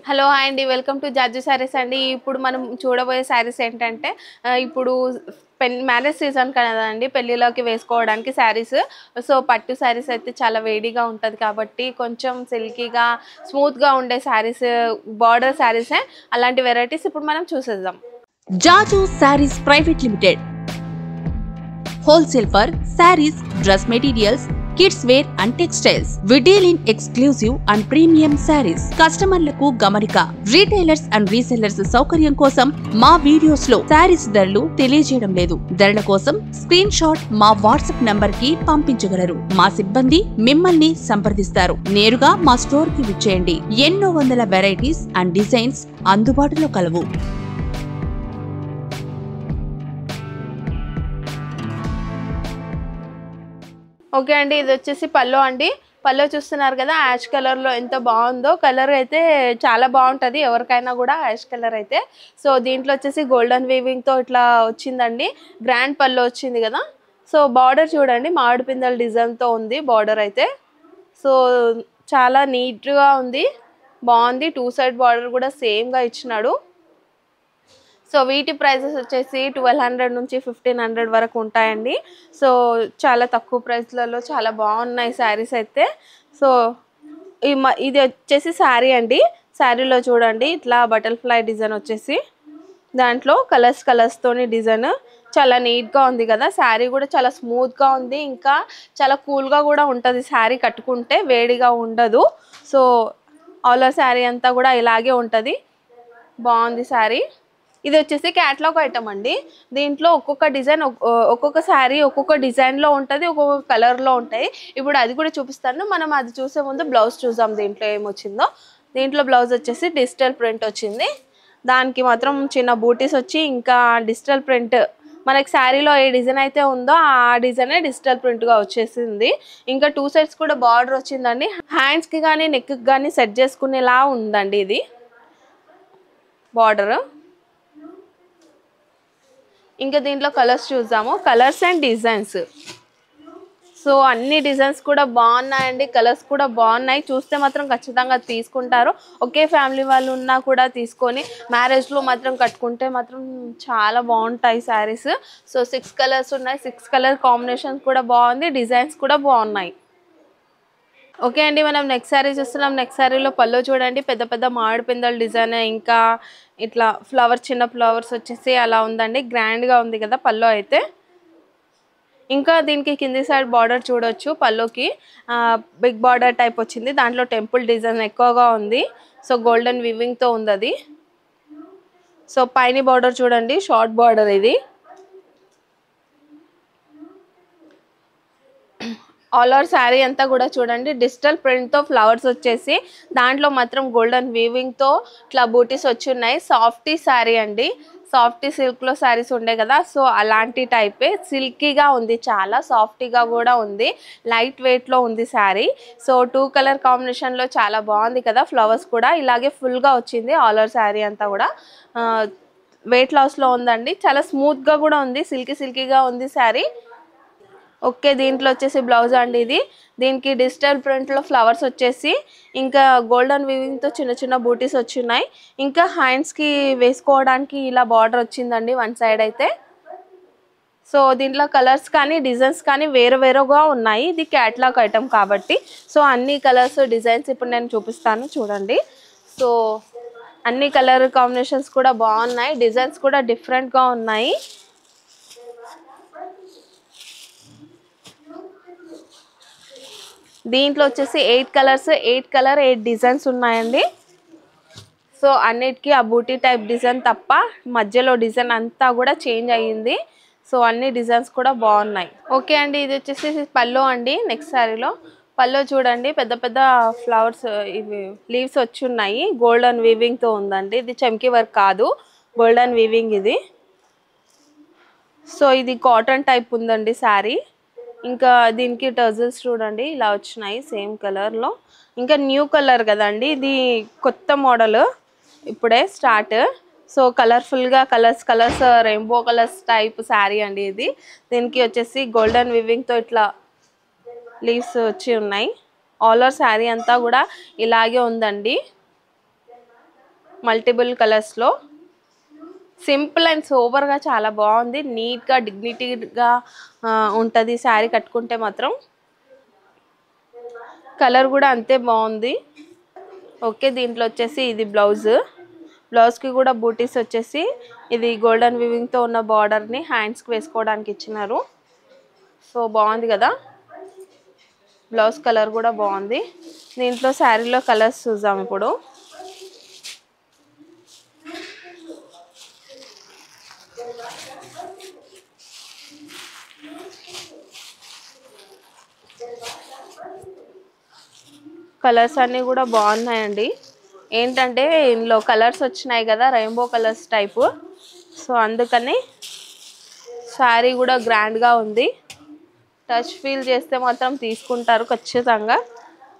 Hello hi అండి, welcome to జార్జు saris అండి. ఇప్పుడు మనం చూడబోయే సారీస్ ఏంటంటే ఇప్పుడు మ్యారేజ్ సీజన్ కదండి, పెళ్ళిలోకి వేసుకోవడానికి శారీస్. సో పట్టు శారీస్ అయితే చాలా వేడిగా ఉంటుంది కాబట్టి కొంచెం సిల్కీగా స్మూత్గా ఉండే శారీస్, బార్డర్ శారీసే. అలాంటి వెరైటీస్ ఇప్పుడు మనం చూసేద్దాం. Jaju Sarees private limited wholesale for sarees, dress materials, kids wear and textiles. We deal in exclusive and premium sarees. కస్టమర్లకు గమనిక, రీటైలర్స్ అండ్ రీసెల్లర్స్ సౌకర్యం కోసం మా వీడియోస్ లో సారీస్ ధరలు తెలియజేయడం లేదు. ధరల కోసం స్క్రీన్ షాట్ మా వాట్సాప్ నంబర్ కి పంపించగలరు. మా సిబ్బంది మిమ్మల్ని సంప్రదిస్తారు. నేరుగా మా స్టోర్ కి విచ్చేయండి. ఎన్నో వందల వెరైటీస్ అండ్ డిజైన్స్ అందుబాటులో కలవు. ఓకే అండి, ఇది వచ్చేసి పల్లో అండి. పల్లో చూస్తున్నారు కదా, యాష్ కలర్లో ఎంత బాగుందో. కలర్ అయితే చాలా బాగుంటుంది ఎవరికైనా కూడా, యాష్ కలర్ అయితే. సో దీంట్లో వచ్చేసి గోల్డెన్ వీవింగ్తో ఇట్లా వచ్చిందండి, గ్రాండ్ పల్లో వచ్చింది కదా. సో బార్డర్ చూడండి, మామిడి పిందెల డిజైన్తో ఉంది బార్డర్ అయితే. సో చాలా నీట్గా ఉంది, బాగుంది. 2 సైడ్ బార్డర్ కూడా సేమ్గా ఇచ్చినాడు. సో వీటి ప్రైజెస్ వచ్చేసి 1200 నుంచి 1500 వరకు ఉంటాయండి. సో చాలా తక్కువ ప్రైస్లలో చాలా బాగున్నాయి శారీస్ అయితే. సో ఇది వచ్చేసి శారీ అండి. శారీలో చూడండి ఇట్లా బటర్ఫ్లై డిజైన్ వచ్చేసి, దాంట్లో కలర్స్తోని డిజైన్ చాలా నీట్గా ఉంది కదా. శారీ కూడా చాలా స్మూత్గా ఉంది, ఇంకా చాలా కూల్గా కూడా ఉంటుంది శారీ కట్టుకుంటే, వేడిగా ఉండదు. సో ఆల్ ఓవర్ శారీ అంతా కూడా ఇలాగే ఉంటుంది, బాగుంది శారీ. ఇది వచ్చేసి క్యాటలాగ్ ఐటమ్ అండి. దీంట్లో ఒక్కొక్క డిజైన్, ఒక్కొక్క శారీ ఒక్కొక్క డిజైన్లో ఉంటుంది, ఒక్కొక్క కలర్లో ఉంటాయి. ఇప్పుడు అది కూడా చూపిస్తాను. మనం అది చూసే ముందు బ్లౌజ్ చూద్దాం దీంట్లో ఏమొచ్చిందో. దీంట్లో బ్లౌజ్ వచ్చేసి డిజిటల్ ప్రింట్ వచ్చింది. దానికి మాత్రం చిన్న బూటీస్ వచ్చి, ఇంకా డిజిటల్ ప్రింట్ మనకి శారీలో ఏ డిజైన్ అయితే ఉందో ఆ డిజైనే డిజిటల్ ప్రింట్గా వచ్చేసింది. ఇంకా 2 సైడ్స్ కూడా బార్డర్ వచ్చిందండి. హ్యాండ్స్కి కానీ నెక్కి కానీ సెట్ చేసుకునేలా ఉందండి ఇది బార్డర్. ఇంకా దీంట్లో కలర్స్ చూద్దాము, కలర్స్ అండ్ డిజైన్స్. సో అన్ని డిజైన్స్ కూడా బాగున్నాయండి, కలర్స్ కూడా బాగున్నాయి. చూస్తే మాత్రం ఖచ్చితంగా తీసుకుంటారు. ఒకే ఫ్యామిలీ వాళ్ళు ఉన్నా కూడా తీసుకొని మ్యారేజ్లో మాత్రం కట్టుకుంటే మాత్రం చాలా బాగుంటాయి శారీస్. సో 6 కలర్స్ ఉన్నాయి, 6 కలర్ కాంబినేషన్స్ కూడా బాగుంది, డిజైన్స్ కూడా బాగున్నాయి. ఓకే అండి, మనం నెక్స్ట్ శారీ చూస్తున్నాం. నెక్స్ట్ శారీలో పల్లో చూడండి, పెద్ద పెద్ద మామిడి పిందెల డిజైన్, ఇంకా ఇట్లా చిన్న ఫ్లవర్స్ వచ్చేసి అలా ఉందండి. గ్రాండ్గా ఉంది కదా పల్లో అయితే. ఇంకా దీనికి కింది సైడ్ బార్డర్ చూడొచ్చు, పల్లోకి బిగ్ బార్డర్ టైప్ వచ్చింది. దాంట్లో టెంపుల్ డిజైన్ ఎక్కువగా ఉంది. సో గోల్డెన్ వివింగ్తో ఉంది అది. సో పైన బార్డర్ చూడండి, షార్ట్ బార్డర్ ఇది. ఆల్ ఓవర్ శారీ అంతా కూడా చూడండి డిజిటల్ ప్రింట్తో ఫ్లవర్స్ వచ్చేసి, దాంట్లో మాత్రం గోల్డెన్ వీవింగ్తో ఇట్లా బూటీస్ వచ్చి ఉన్నాయి. సాఫ్టీ శారీ అండి, సాఫ్టీ సిల్క్లో శారీస్ ఉండే కదా, సో అలాంటి టైపే. సిల్కీగా ఉంది, చాలా సాఫ్టీగా కూడా ఉంది, లైట్ వెయిట్లో ఉంది శారీ. సో 2 కలర్ కాంబినేషన్లో చాలా బాగుంది కదా. ఫ్లవర్స్ కూడా ఇలాగే ఫుల్గా వచ్చింది ఆల్ ఓవర్ శారీ అంతా కూడా. వెయిట్ లాస్లో ఉందండి, చాలా స్మూత్గా కూడా ఉంది, సిల్కీగా ఉంది శారీ. ఓకే, దీంట్లో వచ్చేసి బ్లౌజ్ అండి ఇది. దీనికి డిజిటల్ ప్రింట్లో ఫ్లవర్స్ వచ్చేసి, ఇంకా గోల్డెన్ వీవింగ్తో చిన్న చిన్న బూటీస్ వచ్చినాయి. ఇంకా హ్యాండ్స్కి వేసుకోవడానికి ఇలా బార్డర్ వచ్చిందండి వన్ సైడ్ అయితే. సో దీంట్లో కలర్స్ కానీ డిజైన్స్ కానీ వేరుగా ఉన్నాయి. ఇది క్యాటలాగ్ ఐటమ్ కాబట్టి సో అన్ని కలర్స్ డిజైన్స్ ఇప్పుడు నేను చూపిస్తాను చూడండి. సో అన్ని కలర్ కాంబినేషన్స్ కూడా బాగున్నాయి, డిజైన్స్ కూడా డిఫరెంట్గా ఉన్నాయి. దీంట్లో వచ్చేసి 8 కలర్స్, 8 డిజైన్స్ ఉన్నాయండి. సో అన్నిటికీ ఆ బూటీ టైప్ డిజైన్ తప్ప మధ్యలో డిజైన్ అంతా కూడా చేంజ్ అయ్యింది. సో అన్ని డిజైన్స్ కూడా బాగున్నాయి. ఓకే అండి, ఇది వచ్చేసి పల్లో అండి. నెక్స్ట్ శారీలో పల్లో చూడండి, పెద్ద పెద్ద ఫ్లవర్స్, ఇవి లీవ్స్ వచ్చి ఉన్నాయి, గోల్డెన్ వీవింగ్తో ఉందండి. ఇది చమ్కీ వర్క్ కాదు, గోల్డెన్ వీవింగ్ ఇది. సో ఇది కాటన్ టైప్ ఉందండి శారీ. ఇంకా దీనికి టజల్స్ చూడండి ఇలా వచ్చినాయి సేమ్ కలర్లో. ఇంకా న్యూ కలర్ కదండి, ఇది కొత్త మోడల్, ఇప్పుడే స్టార్ట్. సో కలర్ఫుల్గా colours rainbow colours type sari అండి ఇది. దీనికి వచ్చేసి గోల్డెన్ వివింగ్తో ఇట్లా లీవ్స్ వచ్చి ఉన్నాయి. ఆల్ ఓవర్ శారీ అంతా కూడా ఇలాగే ఉందండి. మల్టిపుల్ కలర్స్లో సింపుల్ అండ్ సోబర్గా చాలా బాగుంది. నీట్గా డిగ్నిటీగా ఉంటుంది శారీ కట్టుకుంటే మాత్రం. కలర్ కూడా అంతే బాగుంది. ఓకే, దీంట్లో వచ్చేసి ఇది బ్లౌజ్కి కూడా బూటీస్ వచ్చేసి ఇది గోల్డెన్ వీవింగ్తో ఉన్న బార్డర్ని హ్యాండ్స్కి వేసుకోవడానికి ఇచ్చినారు. సో బాగుంది కదా. బ్లౌజ్ కలర్ కూడా బాగుంది. దీంట్లో శారీలో కలర్స్ చూద్దాం ఇప్పుడు. కలర్స్ అన్నీ కూడా బాగున్నాయండి. ఏంటంటే ఇందులో కలర్స్ వచ్చినాయి కదా, రెయిన్బో కలర్స్ టైపు. సో అందుకని శారీ కూడా గ్రాండ్గా ఉంది. టచ్ ఫీల్ చేస్తే మాత్రం తీసుకుంటారు ఖచ్చితంగా.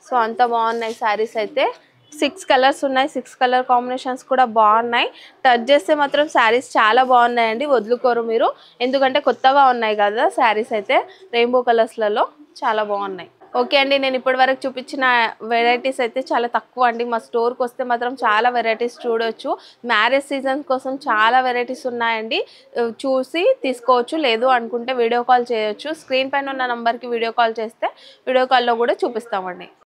సో అంత బాగున్నాయి శారీస్ అయితే. 6 కలర్స్ ఉన్నాయి. 6 కలర్ కాంబినేషన్స్ కూడా బాగున్నాయి. టచ్ చేస్తే మాత్రం శారీస్ చాలా బాగున్నాయండి, వదులుకోరు మీరు. ఎందుకంటే కొత్తగా ఉన్నాయి కదా శారీస్ అయితే, రెయిన్బో కలర్స్లలో చాలా బాగున్నాయి. ఓకే అండి, నేను ఇప్పటి వరకు చూపించిన వెరైటీస్ అయితే చాలా తక్కువ అండి. మా స్టోర్కి వస్తే మాత్రం చాలా వెరైటీస్ చూడవచ్చు. మ్యారేజ్ సీజన్ కోసం చాలా వెరైటీస్ ఉన్నాయండి, చూసి తీసుకోవచ్చు. లేదు అనుకుంటే వీడియో కాల్ చేయొచ్చు. స్క్రీన్ పైన ఉన్న నెంబర్కి వీడియో కాల్ చేస్తే వీడియో కాల్లో కూడా చూపిస్తామండి.